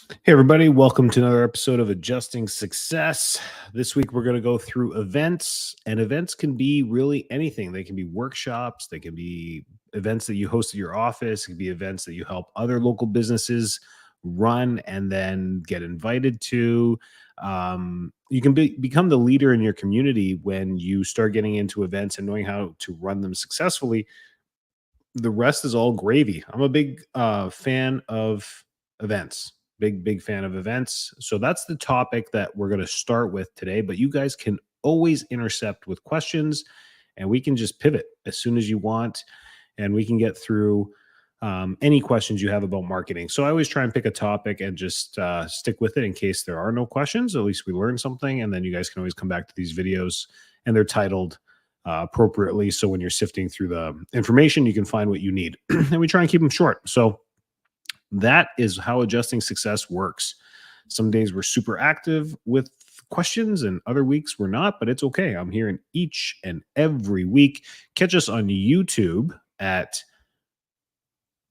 Hey, everybody, welcome to another episode of Adjusting Success. This week, we're going to go through events, and events can be really anything. They can be workshops, they can be events that you host at your office, it can be events that you help other local businesses run and then get invited to. You can become the leader in your community when you start getting into events and knowing how to run them successfully. The rest is all gravy. I'm a big fan of events. Big fan of events. So that's the topic that we're going to start with today. But you guys can always intercept with questions, and we can just pivot as soon as you want, and we can get through any questions you have about marketing. So I always try and pick a topic and just stick with it in case there are no questions. At least we learn something, and then you guys can always come back to these videos, and they're titled appropriately. So when you're sifting through the information, you can find what you need. And we try and keep them short. So that is how Adjusting Success works. Some days we're super active with questions and other weeks we're not, but it's okay. I'm here in each and every week. Catch us on YouTube at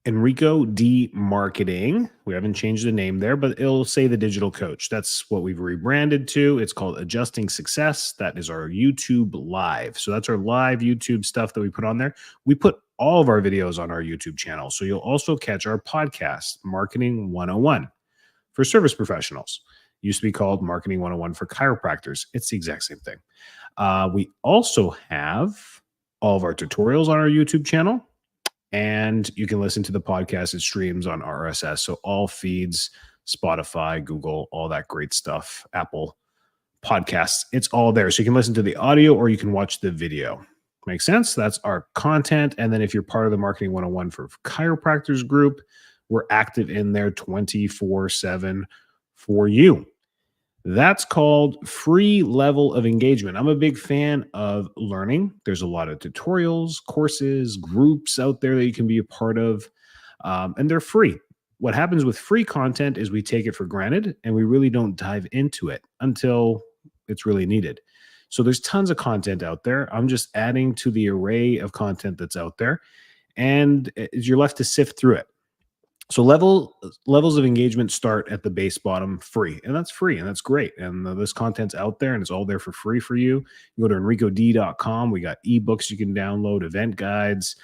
Enrico D Marketing. We haven't changed the name there, but it'll say The Digital Coach. That's what we've rebranded to. It's called Adjusting Success. That is our YouTube live. So that's our live YouTube stuff that we put on there. We put all of our videos on our YouTube channel. So you'll also catch our podcast, Marketing 101 for service professionals. It used to be called Marketing 101 for chiropractors. It's the exact same thing. We also have all of our tutorials on our YouTube channel. And you can listen to the podcast. It streams on RSS. So all feeds, Spotify, Google, all that great stuff, Apple podcasts, it's all there. So you can listen to the audio or you can watch the video. Makes sense? That's our content. And then if you're part of the Marketing 101 for Chiropractors group, we're active in there 24/7 for you. That's called free level of engagement. I'm a big fan of learning. There's a lot of tutorials, courses, groups out there that you can be a part of, and they're free. What happens with free content is we take it for granted and we really don't dive into it until it's really needed. So there's tons of content out there. I'm just adding to the array of content that's out there, and you're left to sift through it. So levels of engagement start at the base bottom free, and that's free, and that's great. And this content's out there, and it's all there for free for you. You go to enricod.com. We got ebooks you can download, event guides,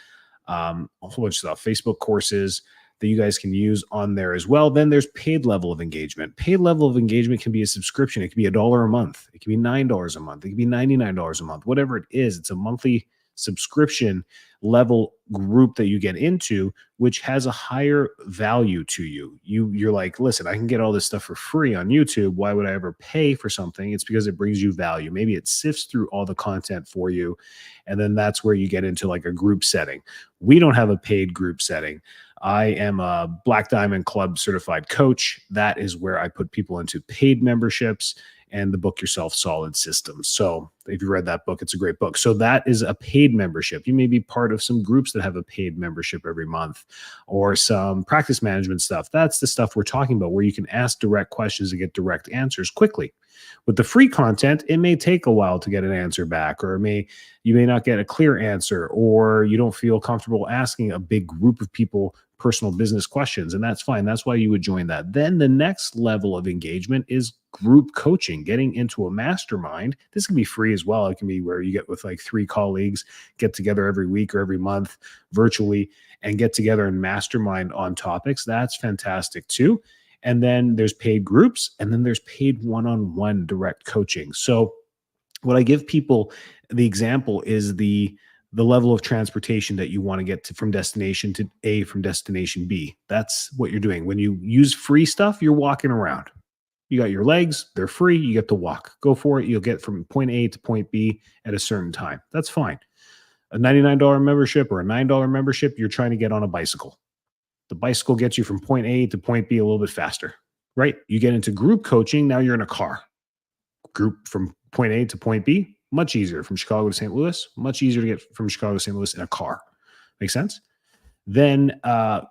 a whole bunch of stuff, Facebook courses that you guys can use on there as well. Then there's paid level of engagement. Paid level of engagement can be a subscription. It can be $1 a month. It can be $9 a month. It can be $99 a month. Whatever it is, it's a monthly subscription level group that you get into, which has a higher value to you. You're like, listen, I can get all this stuff for free on YouTube. Why would I ever pay for something? It's because it brings you value. Maybe it sifts through all the content for you. And then that's where you get into like a group setting. We don't have a paid group setting. I am a Black Diamond Club certified coach. That is where I put people into paid memberships and the Book Yourself Solid system. So if you read that book, it's a great book. So that is a paid membership. You may be part of some groups that have a paid membership every month or some practice management stuff. That's the stuff we're talking about where you can ask direct questions and get direct answers quickly. With the free content, it may take a while to get an answer back, or you may not get a clear answer, or you don't feel comfortable asking a big group of people personal business questions, and that's fine. That's why you would join that. Then the next level of engagement is group coaching, getting into a mastermind. This can be free as well. It can be where you get with like 3 colleagues, get together every week or every month virtually and get together and mastermind on topics. That's fantastic too. And then there's paid groups, and then there's paid one-on-one direct coaching. So what I give people the example is the level of transportation that you want to get to from destination to A from destination B. That's what you're doing. When you use free stuff, you're walking around. You got your legs, they're free, you get to walk. Go for it. You'll get from point A to point B at a certain time. That's fine. A $99 membership or a $9 membership, you're trying to get on a bicycle. The bicycle gets you from point A to point B a little bit faster, right? You get into group coaching, now you're in a car. Group from point A to point B, much easier. From Chicago to St. Louis, much easier to get from Chicago to St. Louis in a car. Make sense? Then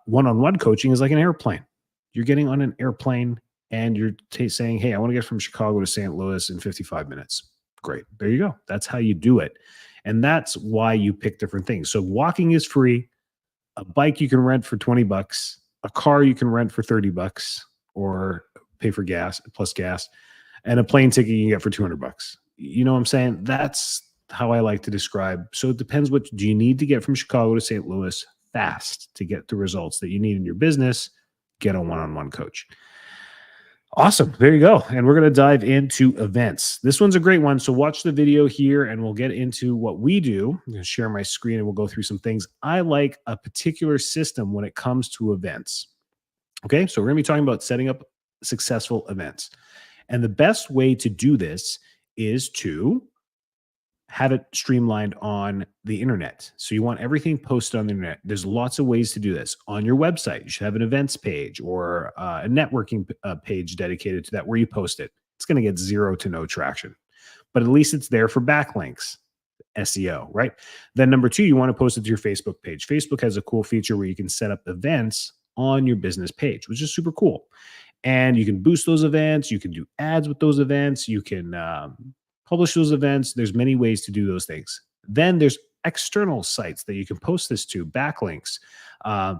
one-on-one coaching is like an airplane. You're getting on an airplane and you're saying, hey, I want to get from Chicago to St. Louis in 55 minutes. Great. There you go. That's how you do it. And that's why you pick different things. So walking is free. A bike you can rent for $20. A car you can rent for $30. or pay for gas plus gas, and a plane ticket you can get for $200. You know what I'm saying? That's how I like to describe. So it depends, what do you need to get from Chicago to St. Louis fast to get the results that you need in your business? Get a one-on-one coach. Awesome. There you go. And we're going to dive into events. This one's a great one. So watch the video here and we'll get into what we do. I'm going to share my screen and we'll go through some things. I like a particular system when it comes to events. Okay. So we're going to be talking about setting up successful events. And the best way to do this is to have it streamlined on the internet. So you want everything posted on the internet. There's lots of ways to do this. On your website, you should have an events page or a networking page dedicated to that where you post it. It's going to get 0 to no traction, but at least it's there for backlinks, SEO, right? Then number 2, you want to post it to your Facebook page. Facebook has a cool feature where you can set up events on your business page, which is super cool. And you can boost those events. You can do ads with those events. You can publish those events. There's many ways to do those things. Then there's external sites that you can post this to, backlinks.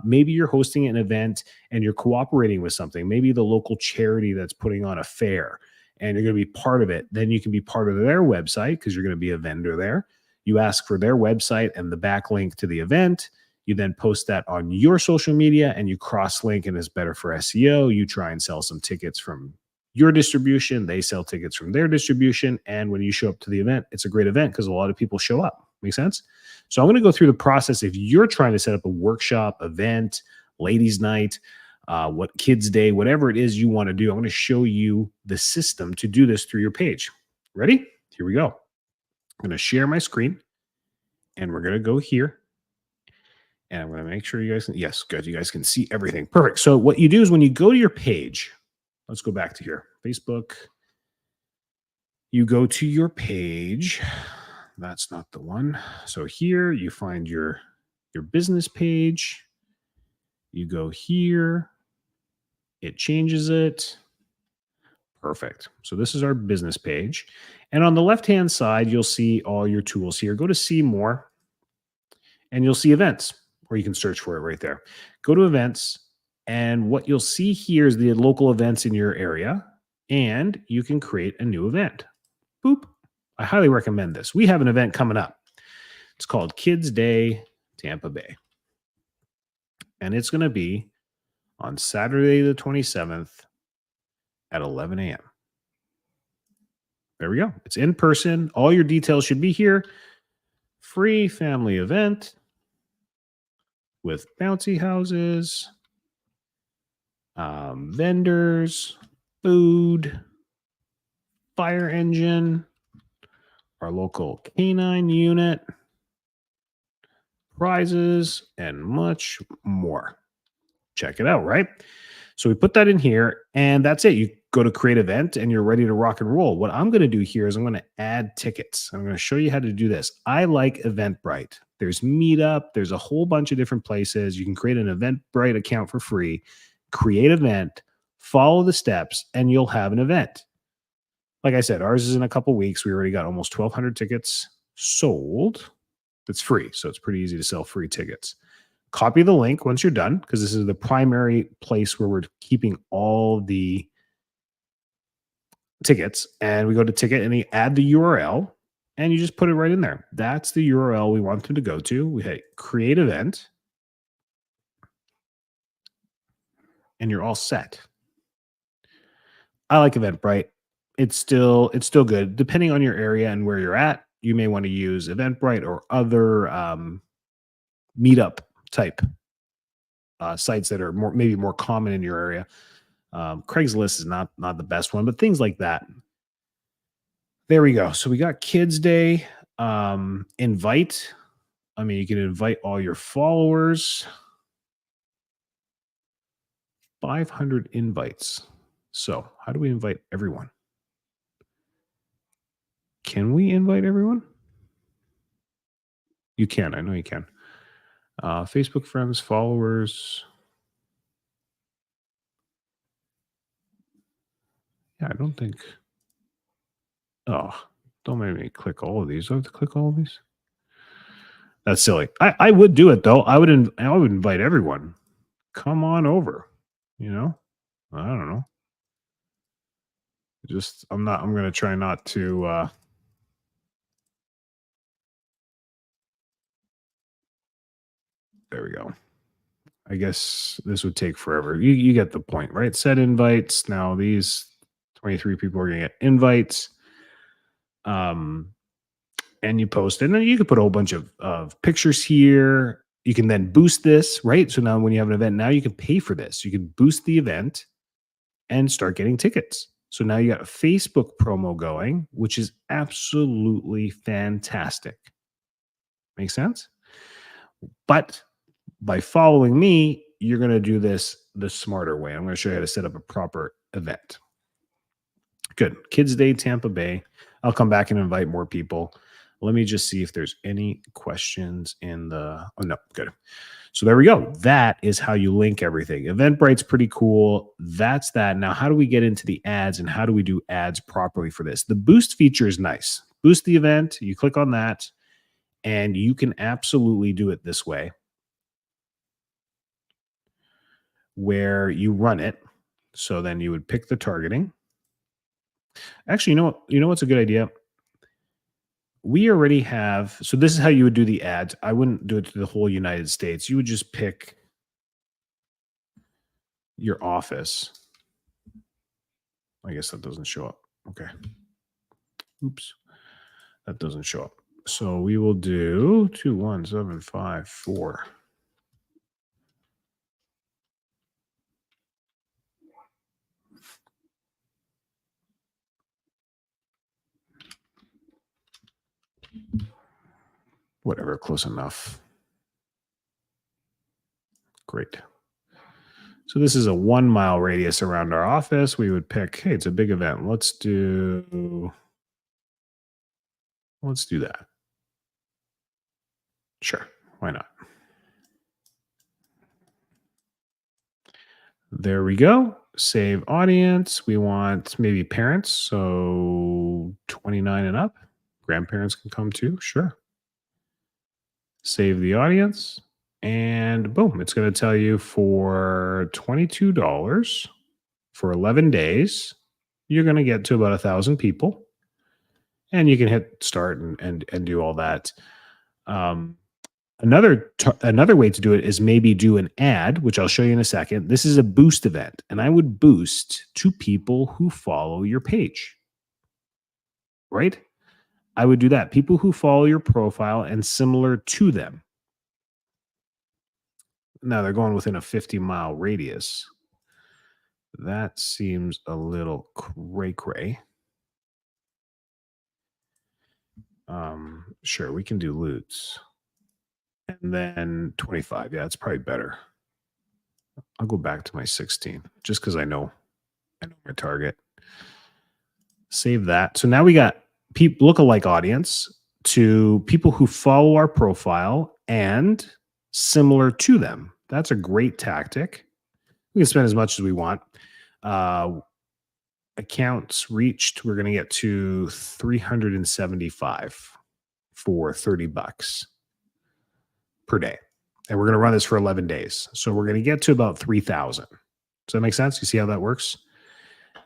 Maybe you're hosting an event and you're cooperating with something, maybe the local charity that's putting on a fair and you're going to be part of it. Then you can be part of their website because you're going to be a vendor there. You ask for their website and the backlink to the event. You then post that on your social media and you cross-link, and it's better for SEO. You try and sell some tickets from your distribution. They sell tickets from their distribution. And when you show up to the event, it's a great event because a lot of people show up. Make sense? So I'm going to go through the process. If you're trying to set up a workshop, event, ladies' night, what kids' day, whatever it is you want to do, I'm going to show you the system to do this through your page. Ready? Here we go. I'm going to share my screen and we're going to go here. And I'm going to make sure you guys can, yes, good. You guys can see everything. Perfect. So what you do is when you go to your page, let's go back to here. Facebook. You go to your page. That's not the one. So here you find your business page. You go here. It changes it. Perfect. So this is our business page. And on the left-hand side, you'll see all your tools here. Go to see more and you'll see events, or you can search for it right there. Go to events. And what you'll see here is the local events in your area, and you can create a new event. Boop. I highly recommend this. We have an event coming up. It's called Kids Day Tampa Bay. And it's going to be on Saturday the 27th at 11 a.m. There we go. It's in person. All your details should be here. Free family event with bouncy houses, vendors, food, fire engine, our local canine unit, prizes, and much more. Check it out, right? So we put that in here, and that's it. You go to create event, and you're ready to rock and roll. What I'm going to do here is I'm going to add tickets. I'm going to show you how to do this. I like Eventbrite. There's Meetup. There's a whole bunch of different places. You can create an Eventbrite account for free, create an event, follow the steps, and you'll have an event. Like I said, ours is in a couple weeks. We already got almost 1,200 tickets sold. It's free, so it's pretty easy to sell free tickets. Copy the link once you're done, because this is the primary place where we're keeping all the tickets. And we go to ticket and you add the URL and you just put it right in there. That's the URL we want them to go to. We hit create event and you're all set. I like Eventbrite. It's still good. Depending on your area and where you're at, you may want to use Eventbrite or other meetup type sites that are maybe more common in your area. Craigslist is not the best one, but things like that. There we go. So we got Kids Day. Invite. I mean, you can invite all your followers. 500 invites. So how do we invite everyone? Can we invite everyone? You can. I know you can. Facebook friends, followers. Yeah, I don't think. Oh, don't make me click all of these. Do I have to click all of these? That's silly. I would do it though. I would invite everyone. Come on over. You know, I don't know. Just I'm going to try not to there we go. I guess this would take forever. You get the point, right? Set invites. Now these 23 people are going to get invites. Um and you post it. And then you can put a whole bunch of pictures here. You can then boost this, right? So now when you have an event, now you can pay for this. You can boost the event and start getting tickets. So now you got a Facebook promo going, which is absolutely fantastic. Make sense? But by following me, you're going to do this the smarter way. I'm going to show you how to set up a proper event. Good. Kids Day, Tampa Bay. I'll come back and invite more people. Let me just see if there's any questions in the. Oh, no. Good. So there we go. That is how you link everything. Eventbrite's pretty cool. That's that. Now, how do we get into the ads and how do we do ads properly for this? The boost feature is nice. Boost the event. You click on that and you can absolutely do it this way where you run it. So then you would pick the targeting. Actually, you know what's a good idea? We already have, so this is how you would do the ads. I wouldn't do it to the whole United States. You would just pick your office. I guess that doesn't show up. Okay. Oops. That doesn't show up. So we will do 21754. Whatever, close enough. Great. So this is a 1 mile radius around our office. We would pick, hey, it's a big event. Let's do that. Sure. Why not? There we go. Save audience. We want maybe parents. So 29 and up. Grandparents can come too. Sure. Save the audience. And boom, it's going to tell you for $22 for 11 days, you're going to get to about 1,000 people. And you can hit start and do all that. Another way to do it is maybe do an ad, which I'll show you in a second. This is a boost event, and I would boost to people who follow your page, right? I would do that. People who follow your profile and similar to them. Now they're going within a 50-mile radius. That seems a little cray-cray. Sure, we can do Lutz. And then 25. Yeah, it's probably better. I'll go back to my 16 just because I know my target. Save that. So now we got lookalike audience to people who follow our profile and similar to them. That's a great tactic. We can spend as much as we want. Accounts reached, we're going to get to 375 for $30 per day. And we're going to run this for 11 days. So we're going to get to about 3,000. Does that make sense? You see how that works?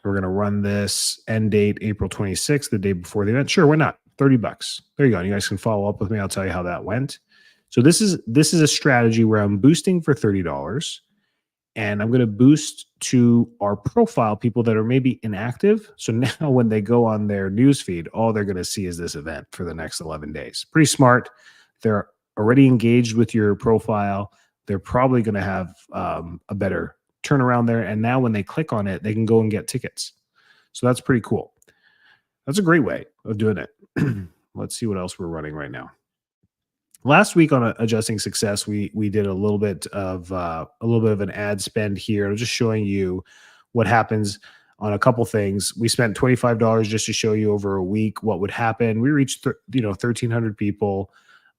We're going to run this end date April 26th, the day before the event. Sure, why not? $30. There you go. You guys can follow up with me. I'll tell you how that went. So this is a strategy where I'm boosting for $30 and I'm going to boost to our profile people that are maybe inactive. So now when they go on their newsfeed, all they're going to see is this event for the next 11 days. Pretty smart. They're already engaged with your profile. They're probably going to have a better turnaround there. And now when they click on it, they can go and get tickets. So that's pretty cool. That's a great way of doing it. Let's see what else we're running right now. Last week on Adjusting Success, we did a little bit of an ad spend here. I'm just showing you what happens on a couple things. We spent $25 just to show you over a week what would happen. We reached 1,300 people.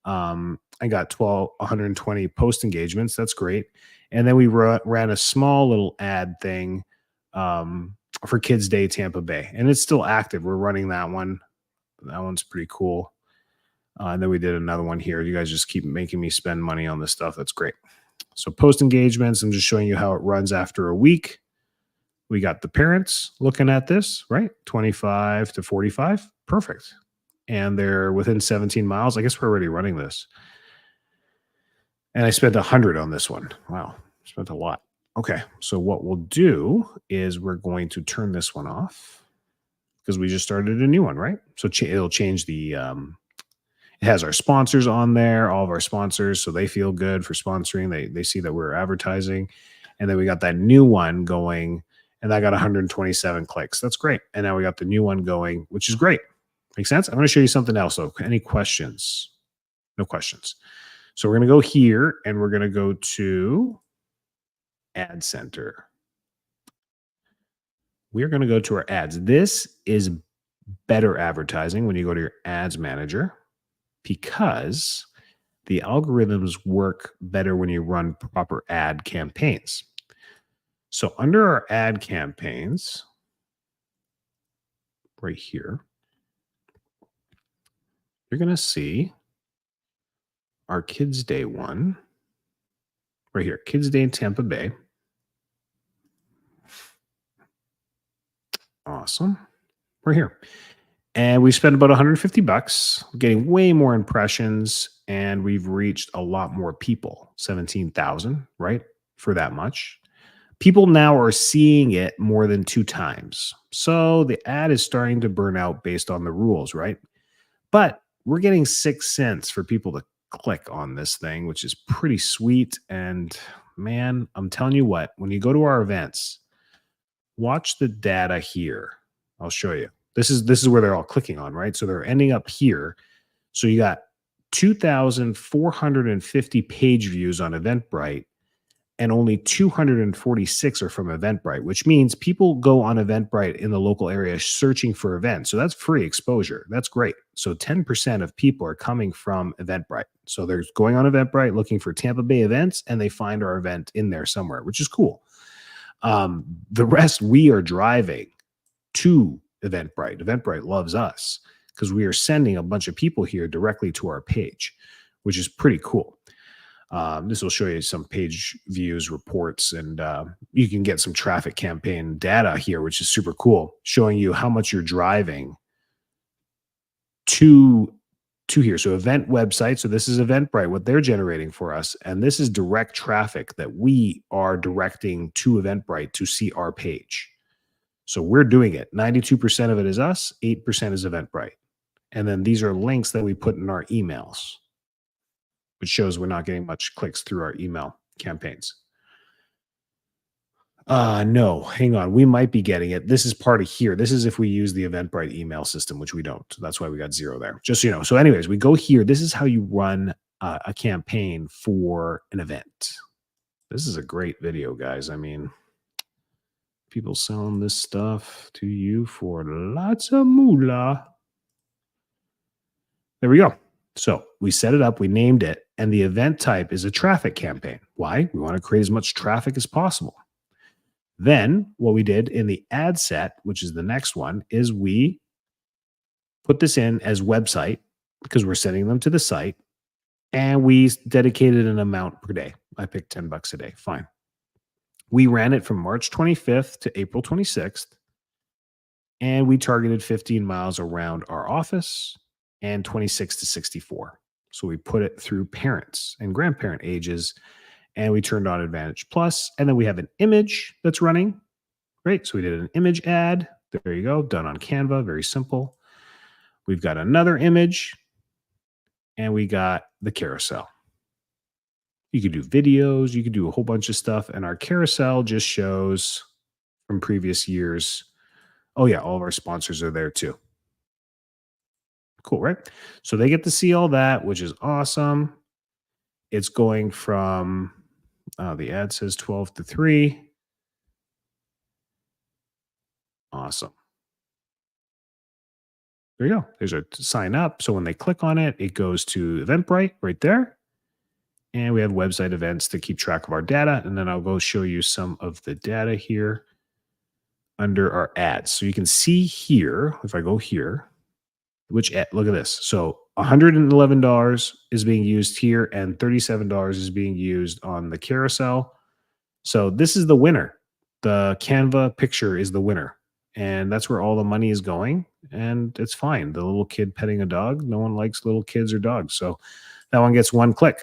I got 120 post engagements. That's great. And then we ran a small little ad thing for Kids Day Tampa Bay, and it's still active. We're running that one. That one's pretty cool. And then we did another one here. You guys just keep making me spend money on this stuff. That's great. So post engagements, I'm just showing you how it runs after a week. We got the parents looking at this, right? 25 to 45. Perfect. And they're within 17 miles. I guess we're already running this. And I spent 100 on this one. Wow. Spent a lot. Okay. So what we'll do is we're going to turn this one off because we just started a new one, right? So it'll change the it has our sponsors on there, all of our sponsors, so they feel good for sponsoring. They see that we're advertising. And then we got that new one going, and that got 127 clicks. That's great. And now we got the new one going, which is great. Makes sense? I'm going to show you something else though. Any questions? No questions. So we're going to go here and we're going to go to Ad Center. We're going to go to our ads. This is better advertising when you go to your ads manager because the algorithms work better when you run proper ad campaigns. So under our ad campaigns, right here, you're going to see our Kids Day one right here, Kids Day in Tampa Bay. Awesome. We're here. And we spent about 150 bucks, getting way more impressions, and we've reached a lot more people, 17,000, right? For that much. People now are seeing it more than 2 times. So the ad is starting to burn out based on the rules, right? But we're getting 6 cents for people to click on this thing, which is pretty sweet. And man, I'm telling you what, when you go to our events, watch the data here. I'll show you. This is where they're all clicking on, right? So they're ending up here. So you got 2,450 page views on Eventbrite, and only 246 are from Eventbrite, which means people go on Eventbrite in the local area searching for events. So that's free exposure. That's great. So 10% of people are coming from Eventbrite. So they're going on Eventbrite looking for Tampa Bay events, and they find our event in there somewhere, which is cool. The rest we are driving to Eventbrite. Eventbrite loves us because we are sending a bunch of people here directly to our page, which is pretty cool. This will show you some page views, reports, and you can get some traffic campaign data here, which is super cool, showing you how much you're driving to here. So event website. So this is Eventbrite, what they're generating for us. And this is direct traffic that we are directing to Eventbrite to see our page. So we're doing it. 92% of it is us, 8% is Eventbrite. And then these are links that we put in our emails, which shows we're not getting much clicks through our email campaigns. No, hang on. We might be getting it. This is part of here. This is if we use the Eventbrite email system, which we don't. So that's why we got 0 there. Just so you know. So anyways, we go here. This is how you run a campaign for an event. This is a great video, guys. I mean, people selling this stuff to you for lots of moolah. There we go. So we set it up, we named it, and the event type is a traffic campaign. Why? We want to create as much traffic as possible. Then what we did in the ad set, which is the next one, is we put this in as website because we're sending them to the site, and we dedicated an amount per day. I picked $10 a day. Fine. We ran it from March 25th to April 26th, and we targeted 15 miles around our office and 26 to 64. So we put it through parents and grandparent ages, and we turned on Advantage Plus, and then we have an image that's running. Great. So we did an image ad. There you go. Done on Canva. Very simple. We've got another image, and we got the carousel. You could do videos. You could do a whole bunch of stuff. And our carousel just shows from previous years. Oh, yeah. All of our sponsors are there too. Cool, right? So they get to see all that, which is awesome. It's going from, the ad says 12 to 3. Awesome. There you go. There's a sign up. So when they click on it, it goes to Eventbrite right there. And we have website events to keep track of our data. And then I'll go show you some of the data here under our ads. So you can see here, if I go here, which look at this. So $111 is being used here and $37 is being used on the carousel. So this is the winner. the Canva picture is the winner. And that's where all the money is going. And it's fine. The little kid petting a dog, no one likes little kids or dogs. So that one gets one click.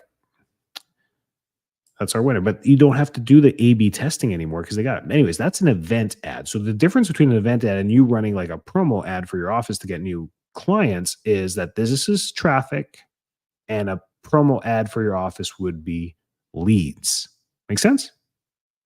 That's our winner. But you don't have to do the A/B testing anymore because they got it. Anyways, that's an event ad. So the difference between an event ad and you running like a promo ad for your office to get new clients is that this is traffic and a promo ad for your office would be leads. Make sense?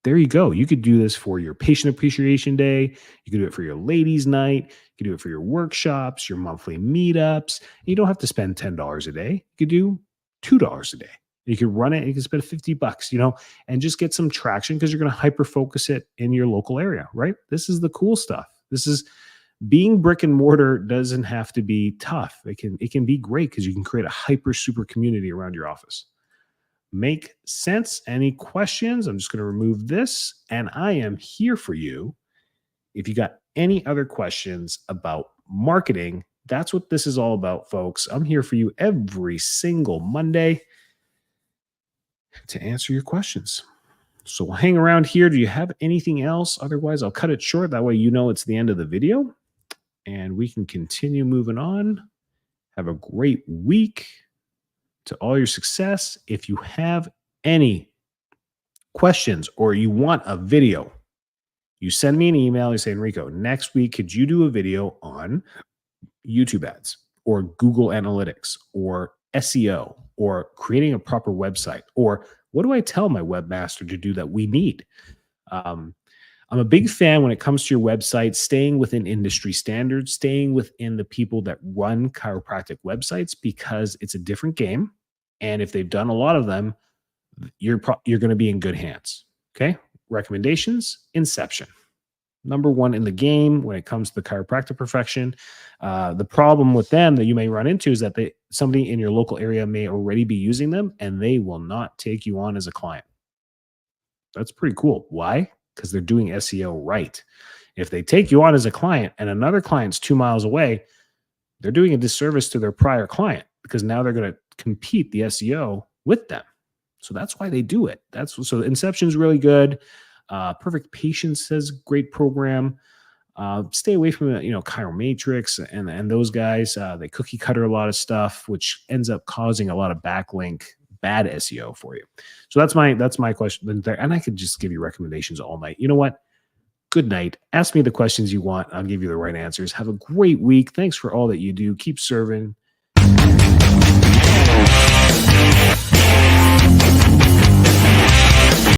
There you go. You could do this for your patient appreciation day. You could do it for your ladies' night. You could do it for your workshops, your monthly meetups. You don't have to spend $10 a day. You could do $2 a day. You could run it. You can spend $50, and just get some traction because you're going to hyper focus it in your local area, right? This is the cool stuff. This is being brick and mortar doesn't have to be tough. It can be great because you can create a hyper super community around your office. Make sense? Any questions? I'm just going to remove this, and I am here for you. If you got any other questions about marketing, that's what this is all about, folks. I'm here for you every single Monday to answer your questions. So we'll hang around here. Do you have anything else? Otherwise, I'll cut it short. That way you know it's the end of the video, and we can continue moving on. Have a great week. To all your success. If you have any questions or you want a video, you send me an email. You say, Enrico, next week, could you do a video on YouTube ads or Google Analytics or SEO or creating a proper website? Or what do I tell my webmaster to do that we need? I'm a big fan when it comes to your website, staying within industry standards, staying within the people that run chiropractic websites, because it's a different game. And if they've done a lot of them, you're going to be in good hands. Okay. Recommendations, Inception. Number one in the game when it comes to the chiropractic profession. The problem with them that you may run into is that somebody in your local area may already be using them and they will not take you on as a client. That's pretty cool. Why? Because they're doing SEO right. If they take you on as a client and another client's 2 miles away, they're doing a disservice to their prior client because now they're going to compete the SEO with them. So that's why they do it. So Inception is really good. Perfect Patience has great program. Stay away from Chiromatrix and those guys. They cookie cutter a lot of stuff, which ends up causing a lot of backlink bad SEO for you. So that's my question there. And I could just give you recommendations all night. You know what? Good night. Ask me the questions you want. I'll give you the right answers. Have a great week. Thanks for all that you do. Keep serving.